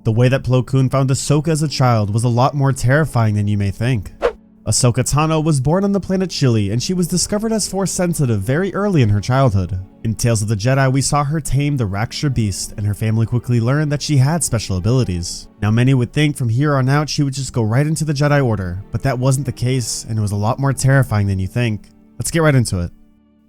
The way that Plo Koon found Ahsoka as a child was a lot more terrifying than you may think. Ahsoka Tano was born on the planet Chile, and she was discovered as Force sensitive very early in her childhood. In Tales of the Jedi, we saw her tame the Raksha beast, and her family quickly learned that she had special abilities. Now many would think from here on out she would just go right into the Jedi Order, but that wasn't the case, and it was a lot more terrifying than you think. Let's get right into it.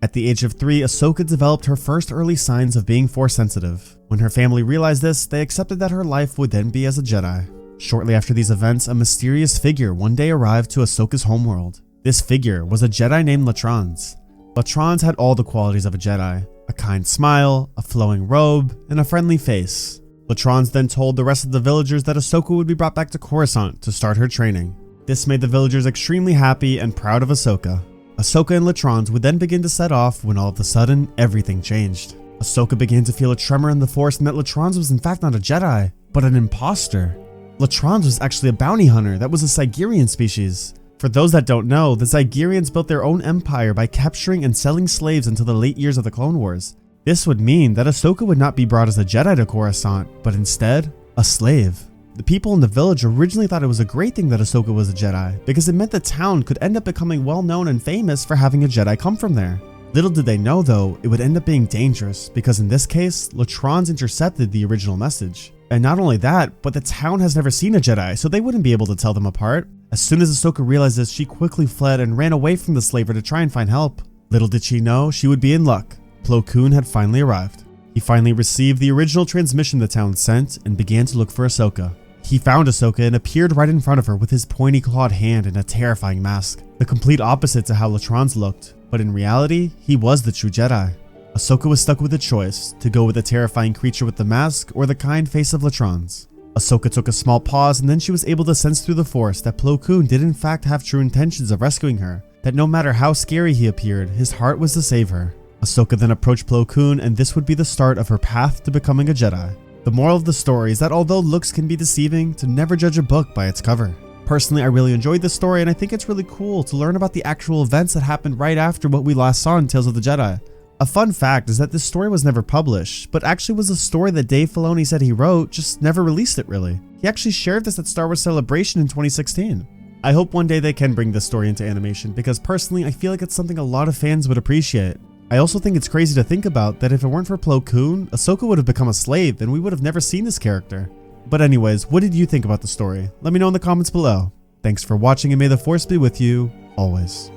At the age of 3, Ahsoka developed her first early signs of being Force sensitive. When her family realized this, they accepted that her life would then be as a Jedi. Shortly after these events, a mysterious figure one day arrived to Ahsoka's homeworld. This figure was a Jedi named Latrans. Latrans had all the qualities of a Jedi: a kind smile, a flowing robe, and a friendly face. Latrans then told the rest of the villagers that Ahsoka would be brought back to Coruscant to start her training. This made the villagers extremely happy and proud of Ahsoka. Ahsoka and Latrans would then begin to set off when all of a sudden, everything changed. Ahsoka began to feel a tremor in the Force, and that Latrans was in fact not a Jedi, but an imposter. Latrans was actually a bounty hunter that was a Sigerian species. For those that don't know, the Sigerians built their own empire by capturing and selling slaves until the late years of the Clone Wars. This would mean that Ahsoka would not be brought as a Jedi to Coruscant, but instead, a slave. The people in the village originally thought it was a great thing that Ahsoka was a Jedi, because it meant the town could end up becoming well known and famous for having a Jedi come from there. Little did they know though, it would end up being dangerous, because in this case, Latrans intercepted the original message. And not only that, but the town has never seen a Jedi, so they wouldn't be able to tell them apart. As soon as Ahsoka realized this, she quickly fled and ran away from the slaver to try and find help. Little did she know, she would be in luck. Plo Koon had finally arrived. He finally received the original transmission the town sent and began to look for Ahsoka. He found Ahsoka and appeared right in front of her with his pointy clawed hand and a terrifying mask. The complete opposite to how Latrans looked, but in reality, he was the true Jedi. Ahsoka was stuck with a choice, to go with the terrifying creature with the mask or the kind face of Latrans. Ahsoka took a small pause, and then she was able to sense through the Force that Plo Koon did in fact have true intentions of rescuing her, that no matter how scary he appeared, his heart was to save her. Ahsoka then approached Plo Koon, and this would be the start of her path to becoming a Jedi. The moral of the story is that although looks can be deceiving, to never judge a book by its cover. Personally, I really enjoyed this story, and I think it's really cool to learn about the actual events that happened right after what we last saw in Tales of the Jedi. A fun fact is that this story was never published, but actually was a story that Dave Filoni said he wrote, just never released it really. He actually shared this at Star Wars Celebration in 2016. I hope one day they can bring this story into animation, because personally I feel like it's something a lot of fans would appreciate. I also think it's crazy to think about that if it weren't for Plo Koon, Ahsoka would have become a slave and we would have never seen this character. But anyways, what did you think about the story? Let me know in the comments below. Thanks for watching, and may the Force be with you always.